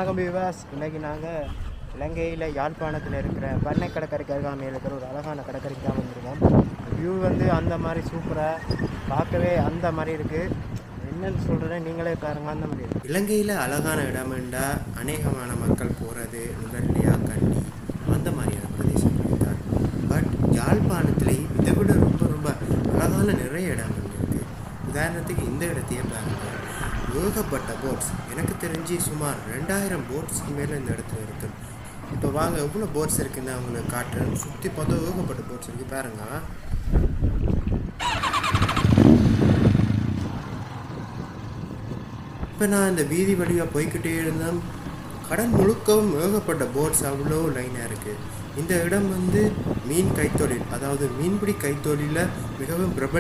வணக்கம் விவாஸ். இன்றைக்கி நாங்கள் இலங்கையில் யாழ்ப்பாணத்தில் இருக்கிற பண்ணை கடற்கரைக்கு அருகாமையில் இருக்கிற ஒரு அழகான கடற்கரைக்கு தான் வந்திருக்கோம். வியூ வந்து அந்த மாதிரி சூப்பராக பார்க்கவே அந்த மாதிரி இருக்குது. என்னன்னு சொல்கிறேன், நீங்களே பாருங்க. அந்த மாதிரி இருக்குது. இலங்கையில் அழகான இடமெண்டா அநேகமான மக்கள் போகிறது நுவரெலியா, கண்டி அந்த மாதிரியான பிரதேசங்கள் தான். பட் யாழ்ப்பாணத்துலேயும் இதை விட ரொம்ப ரொம்ப அழகான நிறைய இடங்கள் இருக்குது. உதாரணத்துக்கு இந்த இடத்தையே பாருங்கள். ஏகப்பட்ட போட்ஸ், எனக்கு தெரிஞ்சு சுமார் 2000 போட்ஸ்க்கு மேலே இந்த இடத்துல இருக்குது. இப்போ வாங்க எவ்வளோ போட்ஸ் இருக்குன்னு அவங்களுக்கு காட்டுறேன். சுற்றி பார்த்தா ஏகப்பட்ட போட்ஸ் இருக்குது பாருங்க. இப்போ நான் இந்த வீதி வழியாக போய்கிட்டே இருந்தேன். கடல் முழுக்கவும் ஏகப்பட்ட போட்ஸ் அவ்வளோ லைனாக இருக்குது. இந்த இடம் வந்து மீன் கைத்தொழில், அதாவது மீன்பிடி கைத்தொழிலில் மிகவும் பிரபல